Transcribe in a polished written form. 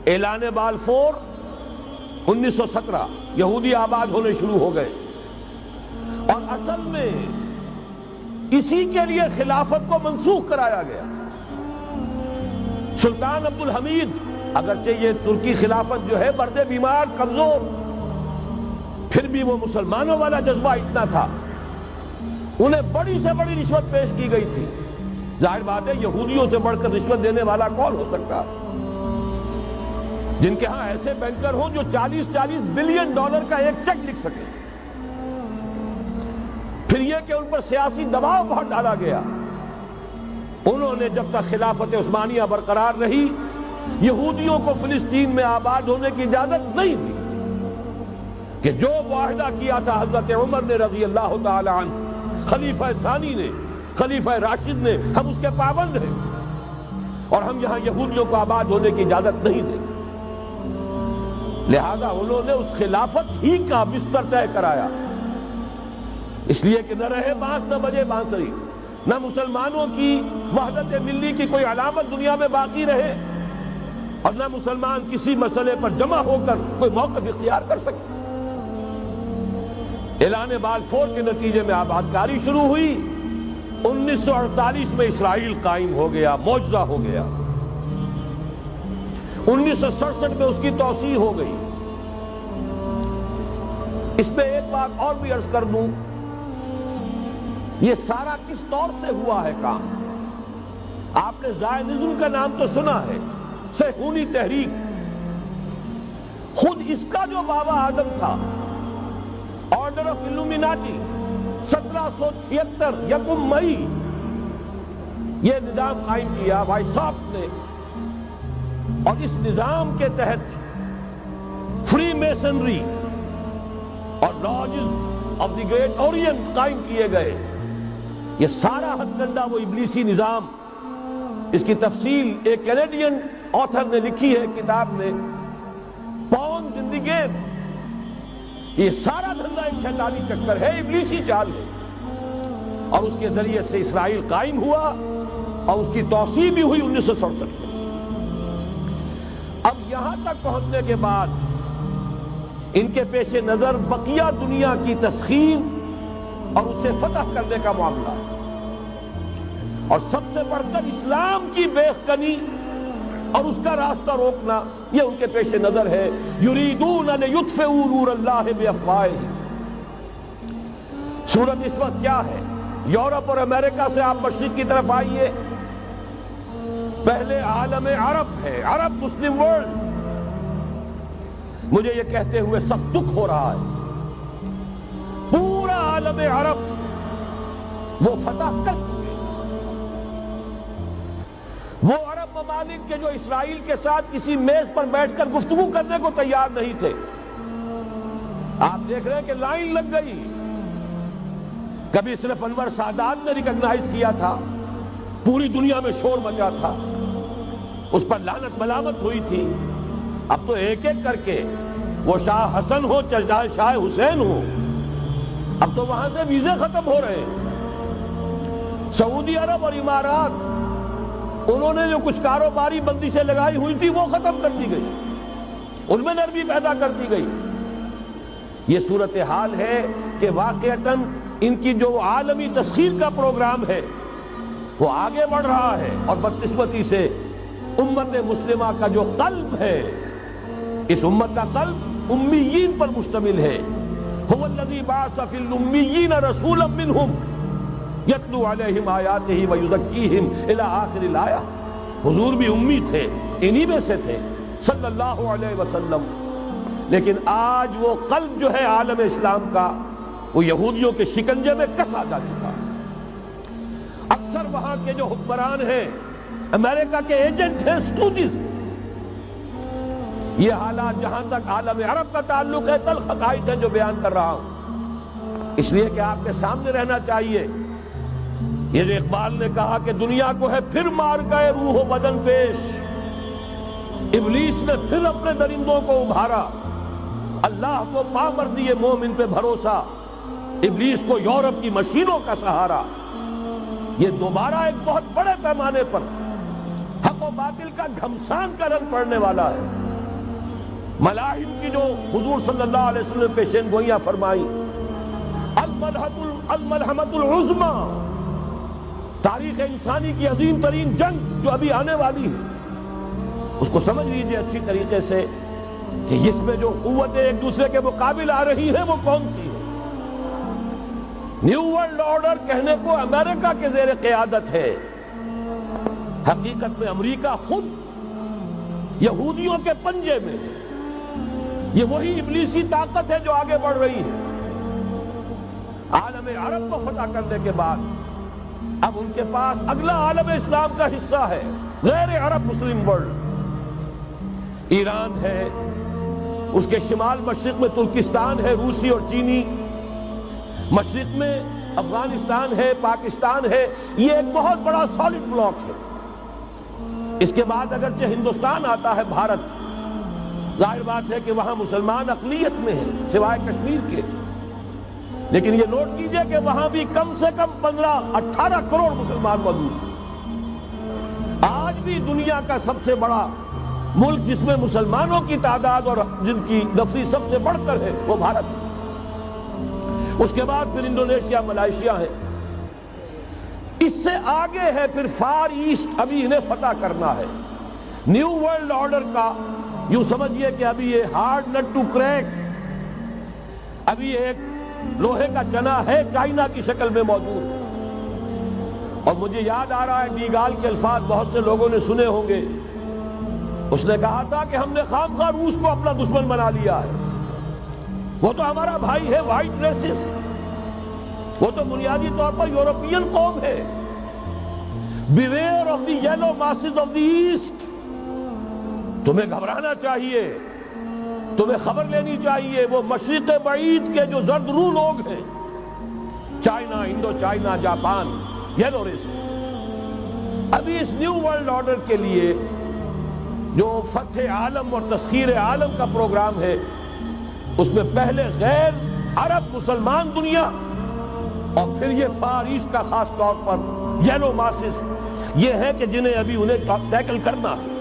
اعلان بالفور 1917 یہودی آباد ہونے شروع ہو گئے، اور اصل میں اسی کے لیے خلافت کو منسوخ کرایا گیا۔ سلطان عبد الحمید، اگرچہ یہ ترکی خلافت جو ہے برد بیمار کمزور، پھر بھی وہ مسلمانوں والا جذبہ اتنا تھا، انہیں بڑی سے بڑی رشوت پیش کی گئی تھی۔ ظاہر بات ہے یہودیوں سے بڑھ کر رشوت دینے والا کون ہو سکتا، جن کے ہاں ایسے بینکر ہوں جو 40 بلین ڈالر کا ایک چیک لکھ سکے۔ پھر یہ کہ ان پر سیاسی دباؤ بہت ڈالا گیا، انہوں نے جب تک خلافت عثمانیہ برقرار رہی یہودیوں کو فلسطین میں آباد ہونے کی اجازت نہیں دی، کہ جو معاہدہ کیا تھا حضرت عمر نے رضی اللہ تعالی عنہ، خلیفہ ثانی نے، خلیفہ راشد نے، ہم اس کے پابند ہیں اور ہم یہاں یہودیوں کو آباد ہونے کی اجازت نہیں دیں۔ لہذا انہوں نے اس خلافت ہی کا بستر طے کرایا، اس لیے کہ نہ رہے بانس نہ بجے بانسری، نہ مسلمانوں کی وحدت ملی کی کوئی علامت دنیا میں باقی رہے، اور نہ مسلمان کسی مسئلے پر جمع ہو کر کوئی موقف اختیار کر سکے۔ اعلان بالفور کے نتیجے میں آباد کاری شروع ہوئی۔ 1948 میں اسرائیل قائم ہو گیا، معجزہ ہو گیا۔ 1967 میں اس کی توسیع ہو گئی۔ اس میں ایک بات اور بھی عرض کر دوں، یہ سارا کس طور سے ہوا ہے کام؟ آپ نے زائنزم کا نام تو سنا ہے، صہیونی تحریک۔ خود اس کا جو بابا آدم تھا، آرڈر آف الومیناٹی، 1776 یکم مئی یہ نظام قائم کیا وائساپ نے، اور اس نظام کے تحت فری میسنری اور lodges of the great Orient قائم کیے گئے۔ یہ سارا ہتھ کنڈا وہ ابلیسی نظام، اس کی تفصیل ایک کینیڈین آتھر نے لکھی ہے کتاب میں، پاؤنز ان دی گیم۔ یہ سارا دھندا ایک شیطانی چکر ہے، ابلیسی چال ہے، اور اس کے ذریعے سے اسرائیل قائم ہوا اور اس کی توسیع بھی ہوئی 1967 میں۔ اب یہاں تک پہنچنے کے بعد ان کے پیش نظر بقیہ دنیا کی تسخیر اور اسے فتح کرنے کا معاملہ، اور سب سے بڑھ کر اسلام کی بیخکنی اور اس کا راستہ روکنا، یہ ان کے پیش نظر ہے۔ یریدون لیطفئوا نور اللہ بافواہہم۔ صورت اس وقت کیا ہے؟ یورپ اور امریکہ سے آپ مشرق کی طرف آئیے، پہلے عالم عرب ہے، عرب مسلم ورلڈ۔ مجھے یہ کہتے ہوئے سخت دکھ ہو رہا ہے، پورا عالم عرب وہ فتح کر چکے، وہ عرب ممالک کے جو اسرائیل کے ساتھ کسی میز پر بیٹھ کر گفتگو کرنے کو تیار نہیں تھے۔ آپ دیکھ رہے ہیں کہ لائن لگ گئی۔ کبھی صرف انور سادات نے ریکگنائز کیا تھا، پوری دنیا میں شور مچا تھا، اس پر لعنت ملامت ہوئی تھی۔ اب تو ایک ایک کر کے، وہ شاہ حسن ہو چاہے شاہ حسین ہو، اب تو وہاں سے ویزے ختم ہو رہے ہیں۔ سعودی عرب اور امارات، انہوں نے جو کچھ کاروباری بندشیں لگائی ہوئی تھی وہ ختم کر دی گئی، ان میں نرمی پیدا کر دی گئی۔ یہ صورتحال ہے کہ واقعتاً ان کی جو عالمی تسخیر کا پروگرام ہے وہ آگے بڑھ رہا ہے، اور بدقسمتی سے امت مسلمہ کا جو قلب ہے، اس امت کا قلب امیین پر مشتمل ہے۔ هو الذی بعث فی الامیین رسولا منہم یتلو علیہم آیاتہ ویزکیہم الی آخر الآیہ۔ حضور بھی امی تھے، انہی میں سے تھے صلی اللہ علیہ وسلم، لیکن آج وہ قلب جو ہے عالم اسلام کا، وہ یہودیوں کے شکنجے میں کسا جا چکا ہے۔ اکثر وہاں کے جو حکمران ہیں، امریکہ کے ایجنٹ ہیں، اسٹوجز۔ یہ حالات جہاں تک عالم عرب کا تعلق ہے، تلخ حقائق ہیں جو بیان کر رہا ہوں، اس لیے کہ آپ کے سامنے رہنا چاہیے۔ یہ جو اقبال نے کہا کہ دنیا کو ہے پھر مار گئے روح و بدن پیش، ابلیس نے پھر اپنے درندوں کو ابھارا، اللہ کو پامردی مومن پہ بھروسہ، ابلیس کو یورپ کی مشینوں کا سہارا۔ یہ دوبارہ ایک بہت بڑے پیمانے پر حق و باطل کا گھمسان کا رنگ پڑنے والا ہے۔ ملاحم کی جو حضور صلی اللہ علیہ وسلم نے پیشین گوئیاں فرمائی، الملحمۃ العظمی، تاریخ انسانی کی عظیم ترین جنگ جو ابھی آنے والی ہے، اس کو سمجھ لیجئے اچھی طریقے سے کہ اس میں جو قوتیں ایک دوسرے کے مقابل آ رہی ہیں وہ کون سی ہے۔ نیو ورلڈ آرڈر کہنے کو امریکہ کے زیر قیادت ہے، حقیقت میں امریکہ خود یہودیوں کے پنجے میں ہے۔ یہ وہی ابلیسی طاقت ہے جو آگے بڑھ رہی ہے۔ عالم عرب کو فتح کرنے کے بعد اب ان کے پاس اگلا عالم اسلام کا حصہ ہے، غیر عرب مسلم ورلڈ۔ ایران ہے، اس کے شمال مشرق میں ترکستان ہے، روسی اور چینی، مشرق میں افغانستان ہے، پاکستان ہے۔ یہ ایک بہت بڑا سالڈ بلاک ہے۔ اس کے بعد اگرچہ ہندوستان آتا ہے، بھارت، ظاہر بات ہے کہ وہاں مسلمان اقلیت میں ہیں سوائے کشمیر کے، لیکن یہ نوٹ کیجئے کہ وہاں بھی کم سے کم 15-18 کروڑ مسلمان موجود ہیں۔ آج بھی دنیا کا سب سے بڑا ملک جس میں مسلمانوں کی تعداد اور جن کی نفری سب سے بڑھ کر ہے وہ بھارت ہے۔ اس کے بعد پھر انڈونیشیا، ملائیشیا ہے، اس سے آگے ہے پھر فار ایسٹ، ابھی انہیں فتح کرنا ہے۔ نیو ورلڈ آرڈر کا یوں سمجھیے کہ ابھی یہ ہارڈ نٹ ٹو کریک، ابھی ایک لوہے کا چنا ہے، چائنا کی شکل میں موجود۔ اور مجھے یاد آ رہا ہے ڈیگال کے الفاظ بہت سے لوگوں نے سنے ہوں گے، اس نے کہا تھا کہ ہم نے خامخواہ روس کو اپنا دشمن بنا لیا ہے، وہ تو ہمارا بھائی ہے، وائٹ ریسس، وہ تو بنیادی طور پر یورپین قوم ہے۔ Beware of the yellow masses of the east, تمہیں گھبرانا چاہیے، تمہیں خبر لینی چاہیے۔ وہ مشرق بعید کے جو زرد رو لوگ ہیں، China, Indo China, Japan, yellow race, ابھی اس نیو ورلڈ آرڈر کے لیے جو فتح عالم اور تسخیر عالم کا پروگرام ہے، اس میں پہلے غیر عرب مسلمان دنیا اور پھر یہ فار ایسٹ کا خاص طور پر یلو ماسز، یہ ہے کہ جنہیں ابھی انہیں ٹیکل کرنا ہے۔